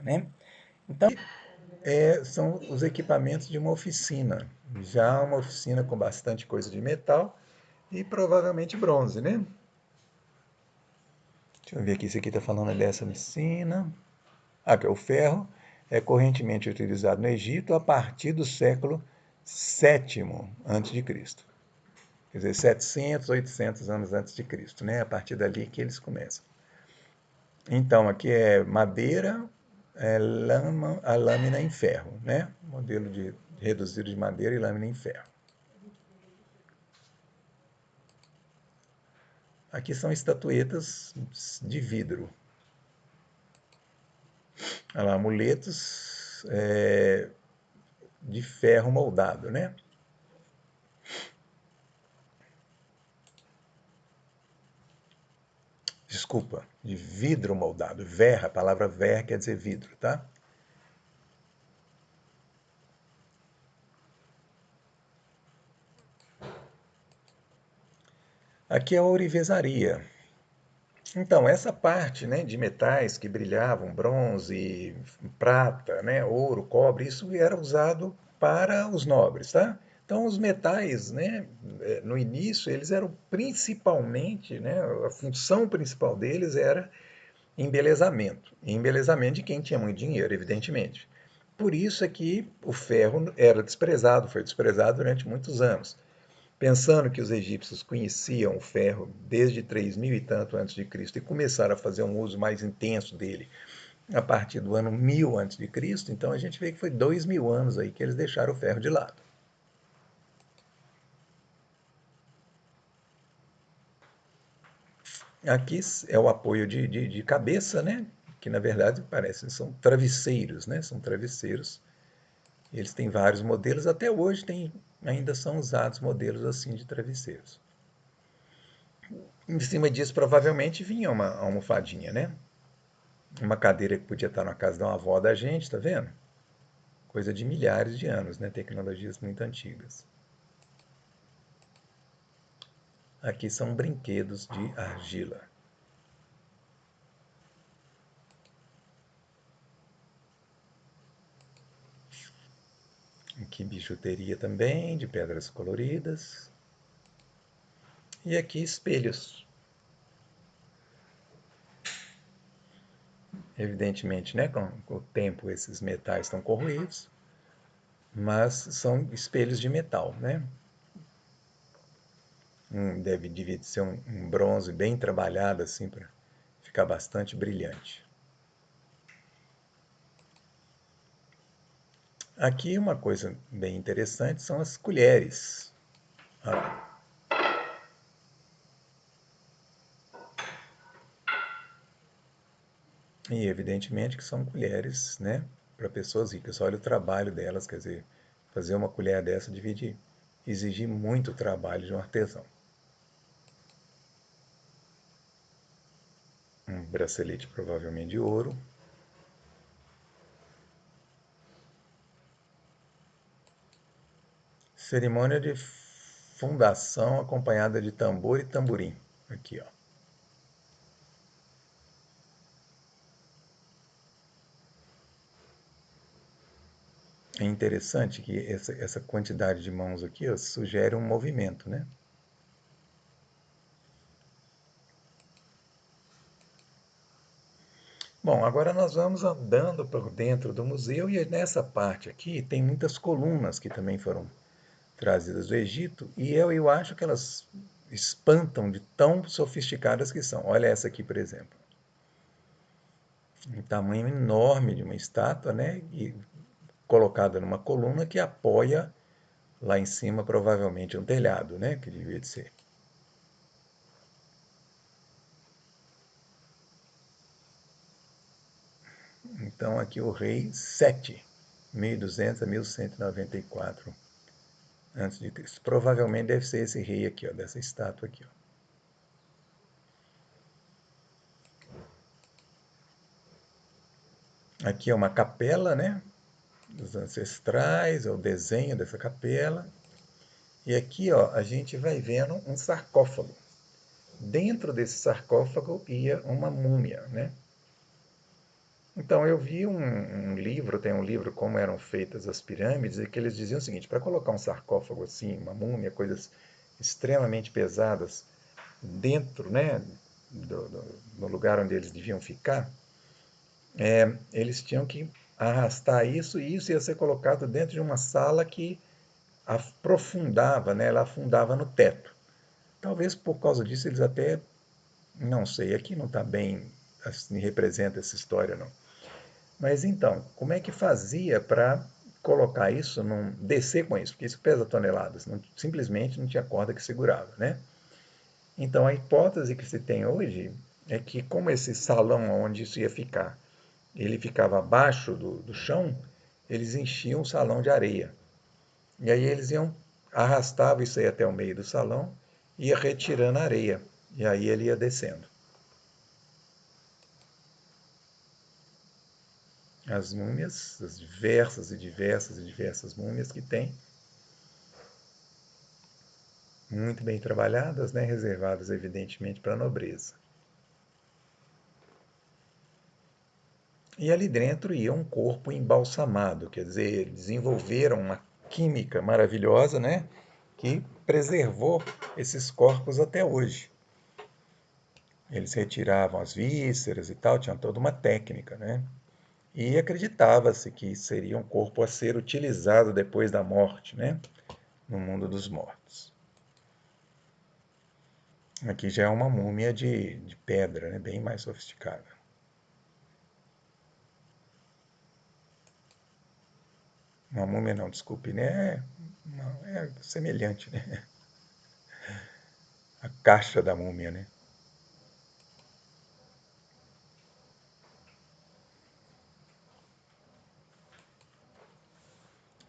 né? Então, são os equipamentos de uma oficina. Já uma oficina com bastante coisa de metal e provavelmente bronze, né? Deixa eu ver aqui, isso aqui está falando dessa oficina. Aqui, o ferro é correntemente utilizado no Egito a partir do século sétimo a.C. Quer dizer, 700, 800 anos antes de Cristo, né? A partir dali que eles começam. Então, aqui é madeira, a lâmina em ferro, né? Modelo de reduzido de madeira e lâmina em ferro. Aqui são estatuetas de vidro. Olha lá, amuletos de ferro moldado, né? Desculpa, de vidro moldado. A palavra ver quer dizer vidro, tá? Aqui é a ourivesaria. Então, essa parte, né, de metais que brilhavam, bronze, prata, né, ouro, cobre, isso era usado para os nobres, tá? Então, os metais, né, no início, eles eram principalmente, né, a função principal deles era embelezamento. E embelezamento de quem tinha muito dinheiro, evidentemente. Por isso é que o ferro era desprezado, foi desprezado durante muitos anos. Pensando que os egípcios conheciam o ferro desde 3000 e tanto antes de Cristo e começaram a fazer um uso mais intenso dele a partir do ano 1000 antes de Cristo, então a gente vê que foi 2000 anos aí que eles deixaram o ferro de lado. Aqui é o apoio de cabeça, né? Que na verdade parecem são travesseiros, né? São travesseiros. Eles têm vários modelos, até hoje ainda são usados modelos assim de travesseiros. Em cima disso provavelmente vinha uma almofadinha, né? Uma cadeira que podia estar na casa de uma avó da gente, tá vendo? Coisa de milhares de anos, né? Tecnologias muito antigas. Aqui são brinquedos de argila. Aqui bijuteria também, de pedras coloridas. E aqui espelhos. Evidentemente, né, com o tempo esses metais estão corroídos, mas são espelhos de metal, né? Devia ser um bronze bem trabalhado assim para ficar bastante brilhante. Aqui uma coisa bem interessante são as colheres. Ah, e evidentemente que são colheres, né, para pessoas ricas. Olha o trabalho delas, quer dizer, fazer uma colher dessa devia exigir muito trabalho de um artesão. Um bracelete provavelmente de ouro. Cerimônia de fundação acompanhada de tambor e tamborim. Aqui, ó. É interessante que essa quantidade de mãos aqui ó, sugere um movimento, né? Bom, agora nós vamos andando por dentro do museu e nessa parte aqui tem muitas colunas que também foram trazidas do Egito e eu acho que elas espantam de tão sofisticadas que são. Olha essa aqui, por exemplo. Um tamanho enorme de uma estátua, né? E colocada numa coluna que apoia lá em cima, provavelmente um telhado, né? Que devia de ser. Então aqui o rei Sete, 1200 a 1194 antes de Cristo. Provavelmente deve ser esse rei aqui, ó, dessa estátua aqui, ó. Aqui é uma capela, né? Dos ancestrais, é o desenho dessa capela. E aqui, ó, a gente vai vendo um sarcófago. Dentro desse sarcófago ia uma múmia, né? Então, eu vi um livro, tem um livro Como Eram Feitas as Pirâmides, e que eles diziam o seguinte: para colocar um sarcófago assim, uma múmia, coisas extremamente pesadas dentro, né, no lugar onde eles deviam ficar, eles tinham que arrastar isso, e isso ia ser colocado dentro de uma sala que aprofundava, né, ela afundava no teto. Talvez por causa disso eles até, não sei, aqui não está bem, assim, representa essa história não. Mas então, como é que fazia para colocar isso, descer com isso? Porque isso pesa toneladas, simplesmente não tinha corda que segurava, né? Então a hipótese que se tem hoje é que como esse salão onde isso ia ficar, ele ficava abaixo do chão, eles enchiam o salão de areia. E aí eles iam, arrastavam isso aí até o meio do salão, ia retirando a areia. E aí ele ia descendo. As múmias, as diversas e diversas e diversas múmias que tem, muito bem trabalhadas, né, reservadas evidentemente para a nobreza. E ali dentro ia um corpo embalsamado, quer dizer, desenvolveram uma química maravilhosa, né, que preservou esses corpos até hoje. Eles retiravam as vísceras e tal, tinham toda uma técnica, né? E acreditava-se que seria um corpo a ser utilizado depois da morte, né, no mundo dos mortos. Aqui já é uma múmia de pedra, né, bem mais sofisticada. Uma múmia não, desculpe, né? É semelhante, né? A caixa da múmia, né?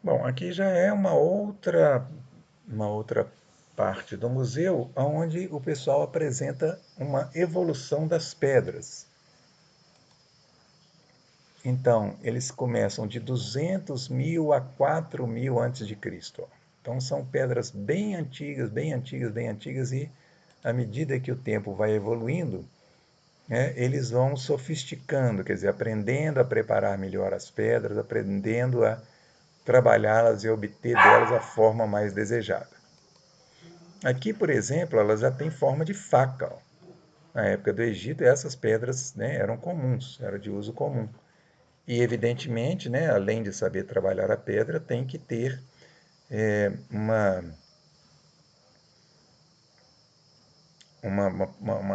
Bom, aqui já é uma outra parte do museu, onde o pessoal apresenta uma evolução das pedras. Então, eles começam de 200.000 a 4.000 antes de Cristo. Então, são pedras bem antigas, bem antigas, bem antigas, e à medida que o tempo vai evoluindo, né, eles vão sofisticando, quer dizer, aprendendo a preparar melhor as pedras, aprendendo a trabalhá-las e obter delas a forma mais desejada. Aqui, por exemplo, elas já têm forma de faca. Ó. Na época do Egito, essas pedras, né, eram comuns, era de uso comum. E, evidentemente, né, além de saber trabalhar a pedra, tem que ter uma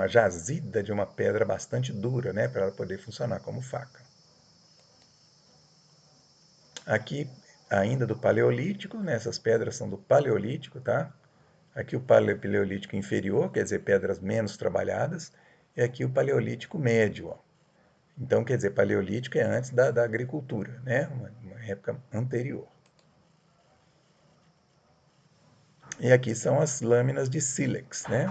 jazida de uma pedra bastante dura, né, para ela poder funcionar como faca. Aqui, ainda do Paleolítico, né, essas pedras são do Paleolítico, tá? Aqui o Paleolítico inferior, quer dizer, pedras menos trabalhadas, e aqui o Paleolítico médio. Ó. Então, quer dizer, Paleolítico é antes da agricultura, né? Uma época anterior. E aqui são as lâminas de sílex, né?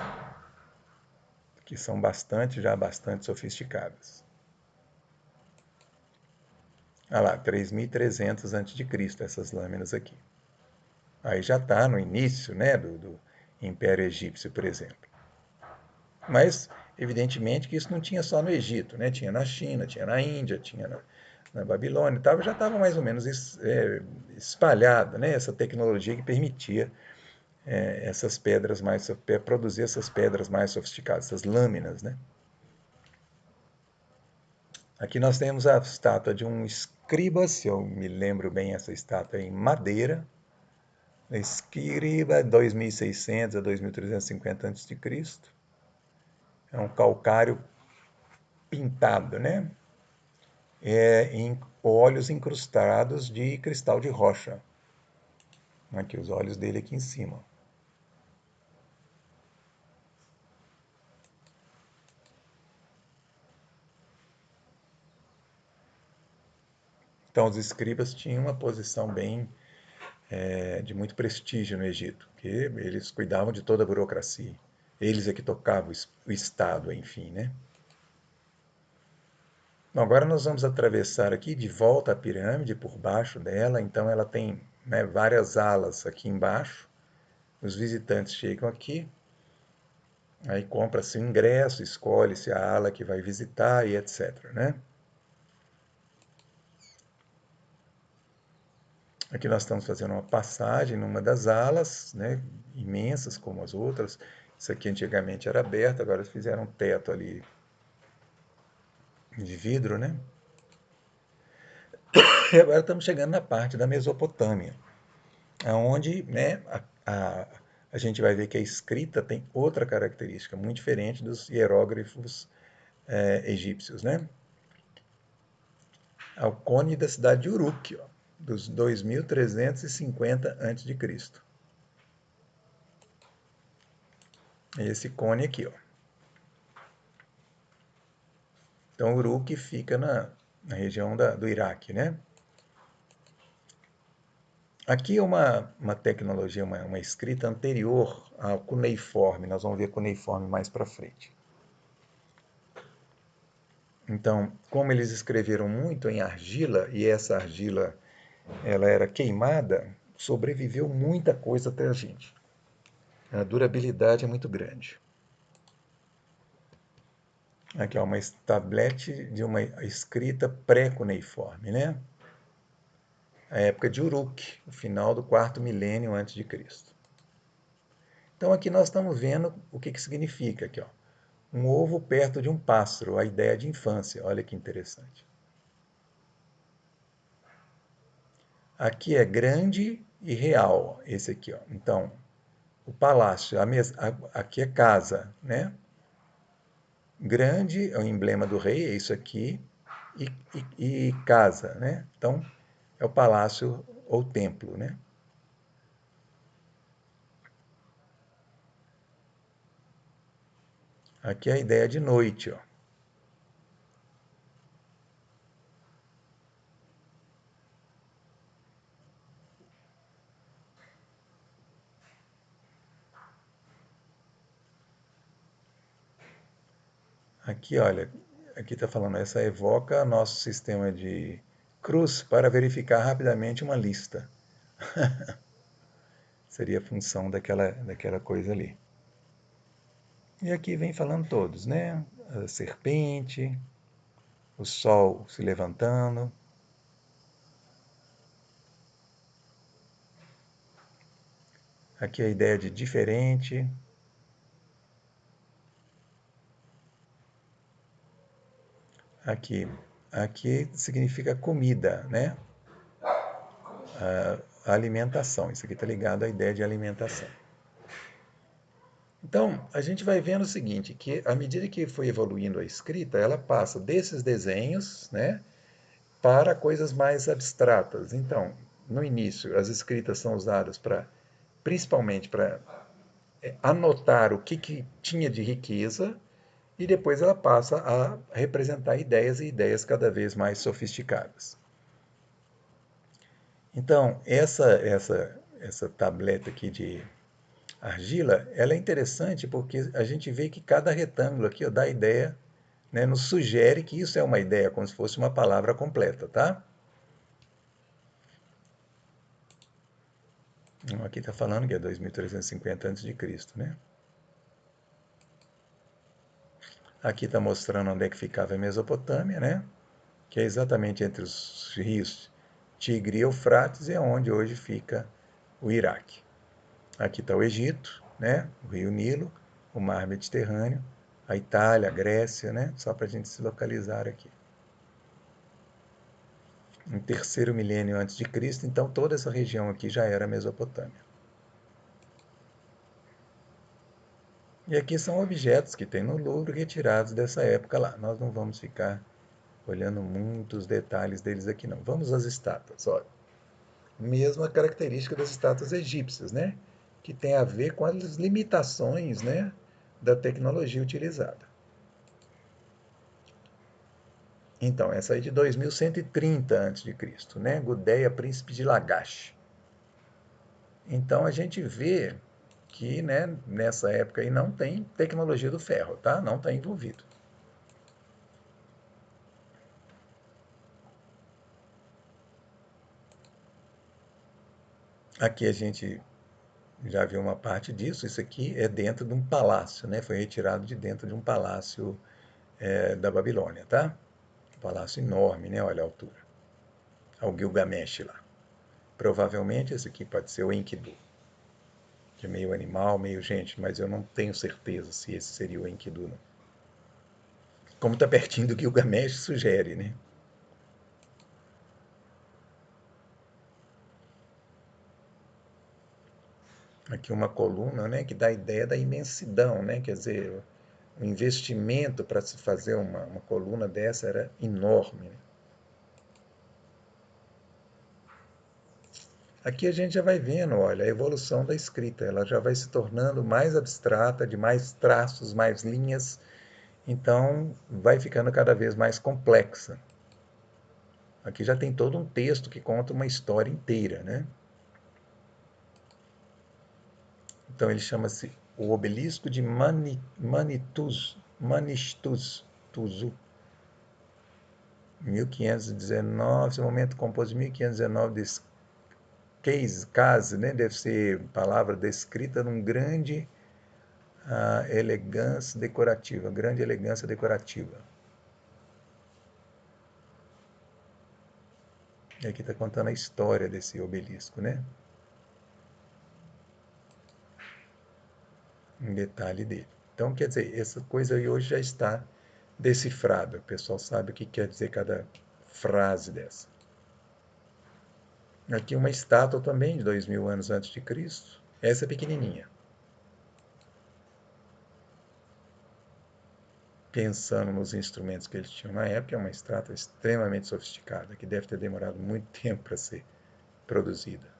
Que são já bastante sofisticadas. Olha lá, 3.300 a.C. essas lâminas aqui. Aí já está no início, né, do Império Egípcio, por exemplo. Mas, evidentemente, que isso não tinha só no Egito, né? Tinha na China, tinha na Índia, tinha na Babilônia, já estava mais ou menos espalhada, né? Essa tecnologia que permitia essas pedras produzir essas pedras mais sofisticadas, essas lâminas, né? Aqui nós temos a estátua de um escriba, se eu me lembro bem, essa estátua é em madeira. Escriba, 2.600 a 2.350 a.C. É um calcário pintado, né? Em olhos incrustados de cristal de rocha. Aqui, os olhos dele aqui em cima. Então, os escribas tinham uma posição bem de muito prestígio no Egito, porque eles cuidavam de toda a burocracia. Eles é que tocavam o Estado, enfim, né? Bom, agora nós vamos atravessar aqui de volta a pirâmide, por baixo dela. Então, ela tem, né, várias alas aqui embaixo. Os visitantes chegam aqui, aí compra-se o ingresso, escolhe-se a ala que vai visitar e etc, né? Aqui nós estamos fazendo uma passagem numa das alas, né, imensas como as outras. Isso aqui antigamente era aberto, agora eles fizeram um teto ali de vidro, né? E agora estamos chegando na parte da Mesopotâmia, onde, né, a gente vai ver que a escrita tem outra característica, muito diferente dos hieróglifos egípcios, né? Ao cone da cidade de Uruk, ó, dos 2350 a.C. Esse cone aqui, ó. Então, Uruk fica na região do Iraque, né? Aqui é uma tecnologia, uma escrita anterior ao cuneiforme. Nós vamos ver cuneiforme mais para frente. Então, como eles escreveram muito em argila, e essa argila ela era queimada, sobreviveu muita coisa até a gente. A durabilidade é muito grande. Aqui, ó, uma tablete de uma escrita pré-cuneiforme, né? A época de Uruk, o final do quarto milênio antes de Cristo. Então aqui nós estamos vendo o que significa aqui, ó. Um ovo perto de um pássaro, a ideia de infância. Olha que interessante. Aqui é grande e real, esse aqui, ó. Então, o palácio, aqui é casa, né? Grande é o emblema do rei, é isso aqui, e casa, né? Então, é o palácio ou templo, né? Aqui é a ideia de noite, ó. Aqui, olha, aqui está falando, essa evoca nosso sistema de cruz para verificar rapidamente uma lista. Seria a função daquela coisa ali. E aqui vem falando todos, né? A serpente, o sol se levantando. Aqui a ideia de diferente. Aqui, aqui significa comida, né? A alimentação. Isso aqui está ligado à ideia de alimentação. Então, a gente vai vendo o seguinte, que à medida que foi evoluindo a escrita, ela passa desses desenhos, né, para coisas mais abstratas. Então, no início, as escritas são usadas principalmente para anotar o que tinha de riqueza, e depois ela passa a representar ideias e ideias cada vez mais sofisticadas. Então, essa tableta aqui de argila, ela é interessante porque a gente vê que cada retângulo aqui ó, dá ideia, né, nos sugere que isso é uma ideia, como se fosse uma palavra completa, tá? Aqui está falando que é 2350 a.C., né? Aqui está mostrando onde é que ficava a Mesopotâmia, né? Que é exatamente entre os rios Tigre e Eufrates, é onde hoje fica o Iraque. Aqui está o Egito, né? O rio Nilo, o mar Mediterrâneo, a Itália, a Grécia, né? Só para a gente se localizar aqui. No terceiro milênio antes de Cristo, então toda essa região aqui já era Mesopotâmia. E aqui são objetos que tem no Louvre retirados dessa época lá. Nós não vamos ficar olhando muitos detalhes deles aqui não. Vamos às estátuas, olha. Mesma característica das estátuas egípcias, né? Que tem a ver com as limitações, né, da tecnologia utilizada. Então, essa aí de 2130 a.C., né? Gudea, príncipe de Lagash. Então a gente vê que, né, nessa época aí não tem tecnologia do ferro, tá? Não está envolvido. Aqui a gente já viu uma parte disso. Isso aqui é dentro de um palácio, né? Foi retirado de dentro de um palácio da Babilônia, tá? Um palácio enorme, né? Olha a altura. Ao Gilgamesh lá. Provavelmente esse aqui pode ser o Enkidu, que é meio animal, meio gente, mas eu não tenho certeza se esse seria o Enkidu, não. Como está pertinho do que o Gilgamesh sugere, né? Aqui uma coluna, né, que dá a ideia da imensidão, né? Quer dizer, o investimento para se fazer uma coluna dessa era enorme, né? Aqui a gente já vai vendo, olha, a evolução da escrita. Ela já vai se tornando mais abstrata, de mais traços, mais linhas. Então, vai ficando cada vez mais complexa. Aqui já tem todo um texto que conta uma história inteira, né? Então, ele chama-se o Obelisco de Manitus, Tuzu, 1519. Esse momento composto em 1519 case, né? Deve ser palavra descrita num grande elegância decorativa, grande elegância decorativa. E aqui está contando a história desse obelisco, né? Um detalhe dele. Então, quer dizer, essa coisa aí hoje já está decifrada. O pessoal sabe o que quer dizer cada frase dessa. Aqui uma estátua também de 2000 anos antes de Cristo. Essa é pequenininha. Pensando nos instrumentos que eles tinham na época, é uma estátua extremamente sofisticada, que deve ter demorado muito tempo para ser produzida.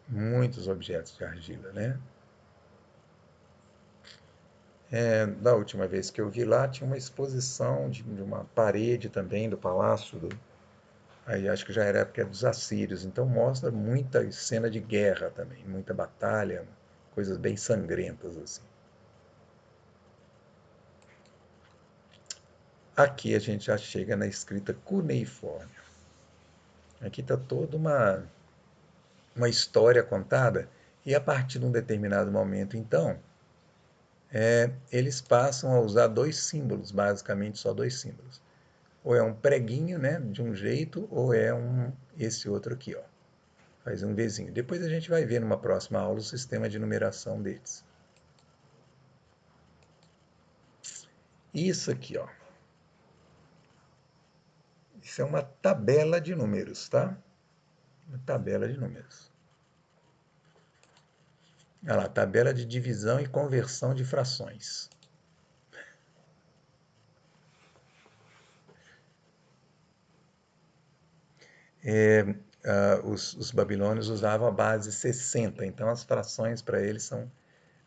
Muitos objetos de argila, né? Da última vez que eu vi lá, tinha uma exposição de uma parede também do palácio. Aí acho que já era época dos assírios. Então mostra muita cena de guerra também, muita batalha, coisas bem sangrentas assim. Aqui a gente já chega na escrita cuneiforme. Aqui está toda uma história contada, e a partir de um determinado momento, então, eles passam a usar dois símbolos, basicamente só dois símbolos. Ou é um preguinho, né, de um jeito, ou é esse outro aqui, ó. Faz um Vzinho. Depois a gente vai ver numa próxima aula o sistema de numeração deles. Isso aqui, ó. Isso é uma tabela de números, tá? Uma tabela de números. Olha lá, tabela de divisão e conversão de frações. Os babilônios usavam a base 60, então as frações para eles são,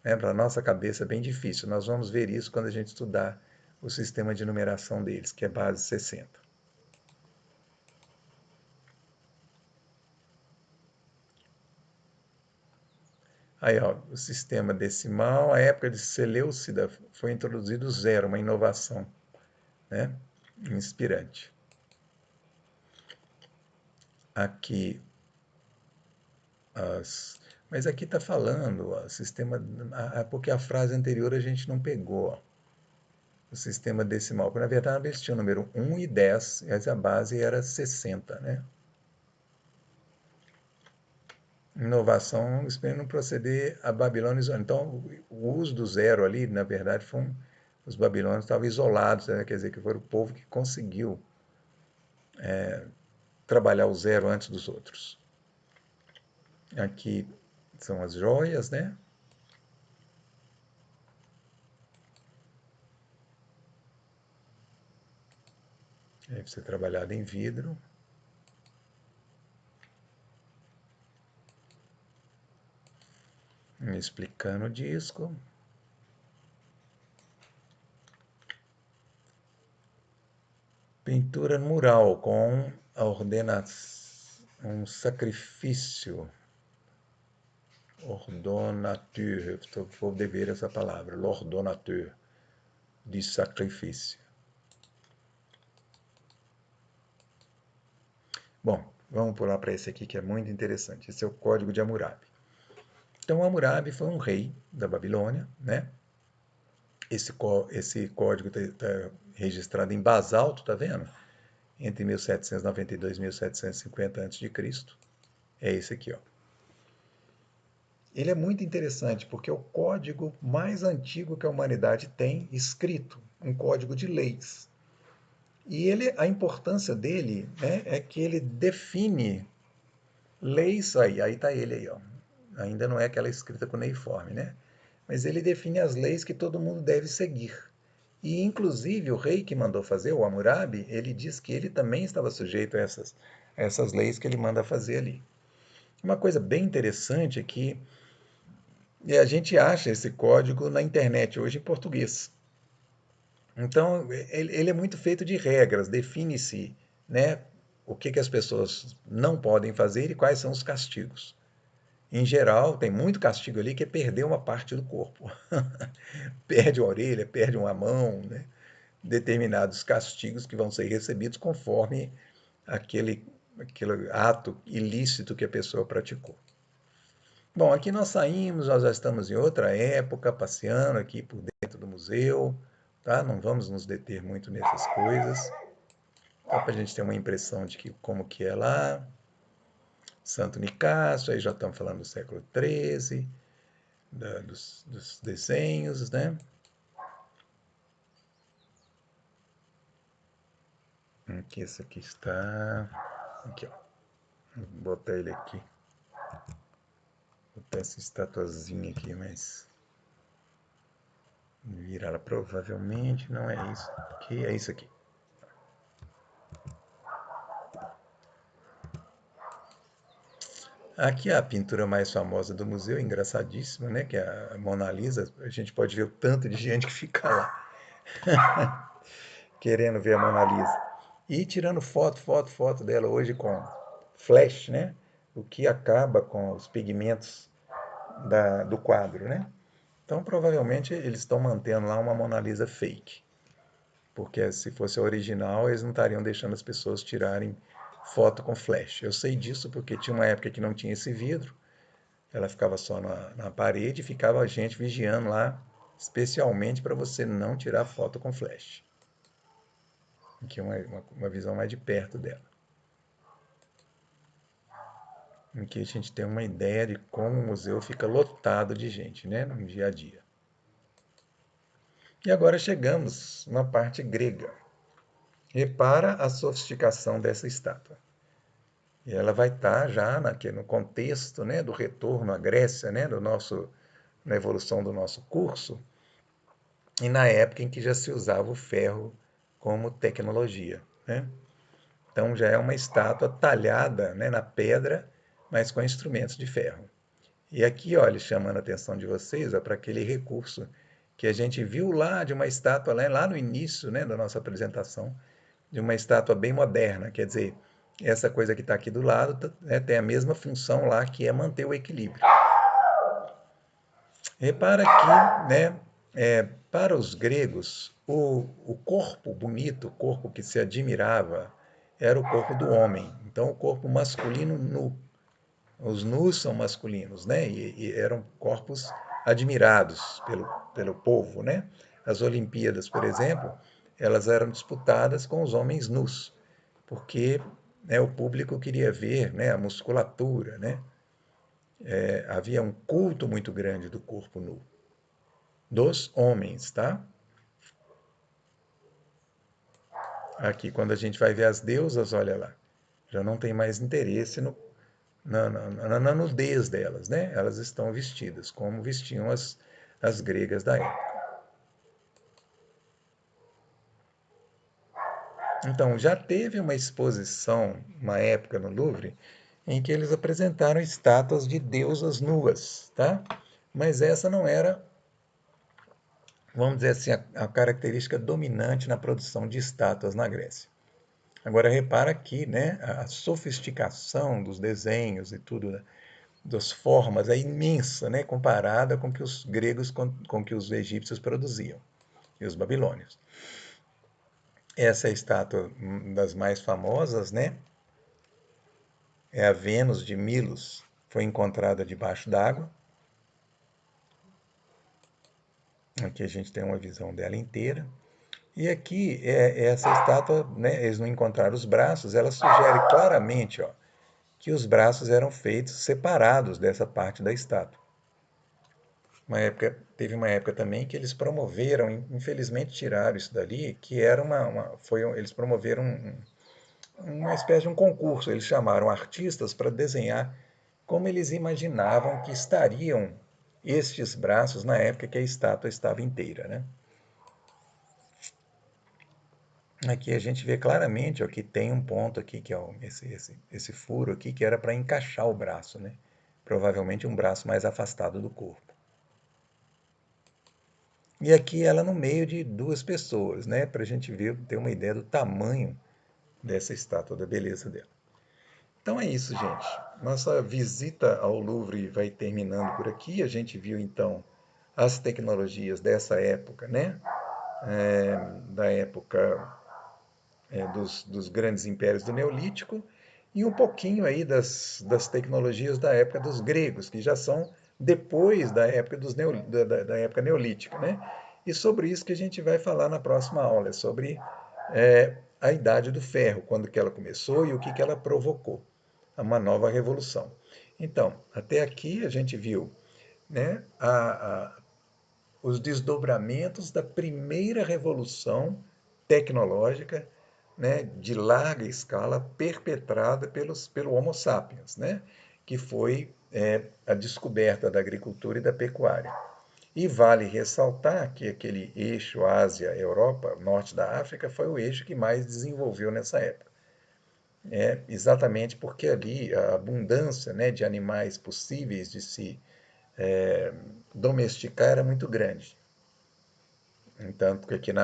né, para a nossa cabeça, bem difícil. Nós vamos ver isso quando a gente estudar o sistema de numeração deles, que é base 60. Aí, ó, o sistema decimal, a época de Seleucida foi introduzido o zero, uma inovação, né, inspirante. Aqui, mas aqui está falando, ó, sistema, porque a frase anterior a gente não pegou, ó, o sistema decimal, porque na verdade eles tinham o número 1 e 10, mas a base era 60, né? Inovação, esperando proceder a babilônios. Então, o uso do zero ali, na verdade, os babilônios estavam isolados, né? Quer dizer, que foi o povo que conseguiu trabalhar o zero antes dos outros. Aqui são as joias, né? Deve ser trabalhado em vidro. Explicando o disco. Pintura mural com a ordenação, um sacrifício, ordonature, vou dever essa palavra, l'ordonature, de sacrifício. Bom, vamos pular para esse aqui que é muito interessante. Esse é o Código de Hammurabi. Então, Hammurabi foi um rei da Babilônia, né? Esse código está registrado em basalto, tá vendo? Entre 1792 e 1750 a.C. É esse aqui, ó. Ele é muito interessante porque é o código mais antigo que a humanidade tem escrito, um código de leis. E a importância dele, né, é que ele define leis, aí está ele aí, ó. Ainda não é aquela escrita cuneiforme, né? Mas ele define as leis que todo mundo deve seguir. E, inclusive, o rei que mandou fazer, o Hammurabi, ele diz que ele também estava sujeito a essas leis que ele manda fazer ali. Uma coisa bem interessante é que a gente acha esse código na internet hoje em português. Então, ele é muito feito de regras, define-se, né, o que as pessoas não podem fazer e quais são os castigos. Em geral, tem muito castigo ali que é perder uma parte do corpo. Perde uma orelha, perde uma mão, né? Determinados castigos que vão ser recebidos conforme aquele ato ilícito que a pessoa praticou. Bom, aqui nós saímos, nós já estamos em outra época, passeando aqui por dentro do museu, tá? Não vamos nos deter muito nessas coisas, só para a gente ter uma impressão de como que é lá. Santo Nicásio, aí já estamos falando do século XIII, dos desenhos, né? Aqui, esse aqui está... Aqui, ó. Vou botar ele aqui. Vou botar essa estatuazinha aqui, mas... Virá-la provavelmente não é isso aqui, é isso aqui. Aqui é a pintura mais famosa do museu, engraçadíssima, né? Que é a Mona Lisa. A gente pode ver o tanto de gente que fica lá querendo ver a Mona Lisa. E tirando foto dela hoje com flash, né? O que acaba com os pigmentos do quadro, né? Então, provavelmente, eles estão mantendo lá uma Mona Lisa fake. Porque se fosse a original, eles não estariam deixando as pessoas tirarem foto com flash. Eu sei disso porque tinha uma época que não tinha esse vidro, ela ficava só na parede e ficava a gente vigiando lá, especialmente para você não tirar foto com flash. Aqui é uma visão mais de perto dela. Em que a gente tem uma ideia de como o museu fica lotado de gente, né, no dia a dia. E agora chegamos na parte grega. Repara a sofisticação dessa estátua. E ela vai estar já no contexto, né, do retorno à Grécia, né, na evolução do nosso curso, e na época em que já se usava o ferro como tecnologia, né? Então já é uma estátua talhada, né, na pedra, mas com instrumentos de ferro. E aqui, olha, chamando a atenção de vocês para aquele recurso que a gente viu lá de uma estátua lá no início, né, da nossa apresentação, de uma estátua bem moderna, quer dizer, essa coisa que está aqui do lado, né, tem a mesma função lá, que é manter o equilíbrio. Repara que, né, para os gregos, o corpo bonito, o corpo que se admirava, era o corpo do homem. Então, o corpo masculino nu. Os nus são masculinos, né? E eram corpos admirados pelo povo, né? As Olimpíadas, por exemplo, elas eram disputadas com os homens nus, porque, né, o público queria ver, né, a musculatura, né? Havia um culto muito grande do corpo nu, dos homens, tá? Aqui, quando a gente vai ver as deusas, olha lá, já não tem mais interesse na nudez delas, né? Elas estão vestidas como vestiam as gregas da época. Então, já teve uma exposição, uma época no Louvre, em que eles apresentaram estátuas de deusas nuas, tá? Mas essa não era, vamos dizer assim, a característica dominante na produção de estátuas na Grécia. Agora repara aqui, né, a sofisticação dos desenhos e tudo, né, das formas é imensa, né, comparada com que os gregos, com que os egípcios produziam e os babilônios. Essa é a estátua das mais famosas, né? É a Vênus de Milos, foi encontrada debaixo d'água. Aqui a gente tem uma visão dela inteira. E aqui, essa estátua, né, eles não encontraram os braços, ela sugere claramente, ó, que os braços eram feitos separados dessa parte da estátua. Teve uma época também que eles promoveram, infelizmente tiraram isso dali, que era eles promoveram uma espécie de um concurso. Eles chamaram artistas para desenhar como eles imaginavam que estariam estes braços na época que a estátua estava inteira, né? Aqui a gente vê claramente ó, que tem um ponto aqui, que é esse furo aqui, que era para encaixar o braço, né? Provavelmente um braço mais afastado do corpo. E aqui ela no meio de duas pessoas, né? Para a gente ver, ter uma ideia do tamanho dessa estátua, da beleza dela. Então é isso, gente. Nossa visita ao Louvre vai terminando por aqui. A gente viu então as tecnologias dessa época, né? Da época dos grandes impérios do Neolítico e um pouquinho aí das tecnologias da época dos gregos, que já são depois da época, da época neolítica, né? E sobre isso que a gente vai falar na próxima aula, sobre a Idade do Ferro, quando que ela começou e o que ela provocou, uma nova revolução. Então, até aqui a gente viu, né, os desdobramentos da primeira revolução tecnológica, né, de larga escala perpetrada pelo Homo sapiens, né, que foi a descoberta da agricultura e da pecuária. E vale ressaltar que aquele eixo Ásia-Europa, norte da África, foi o eixo que mais desenvolveu nessa época. Exatamente porque ali a abundância, né, de animais possíveis de se domesticar era muito grande.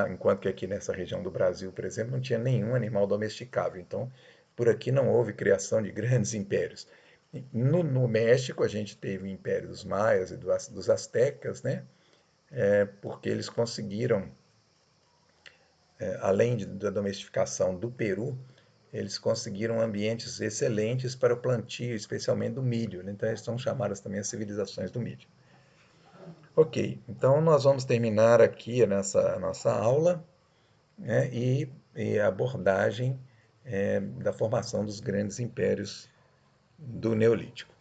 Enquanto que aqui nessa região do Brasil, por exemplo, não tinha nenhum animal domesticável. Então, por aqui não houve criação de grandes impérios. No México, a gente teve o Império dos Maias e dos Astecas, né? Porque eles conseguiram, além da domesticação do Peru, eles conseguiram ambientes excelentes para o plantio, especialmente do milho, né? Então, eles são chamadas também as civilizações do milho. Ok, então nós vamos terminar aqui nessa nossa aula, né, e a abordagem da formação dos grandes impérios do Neolítico.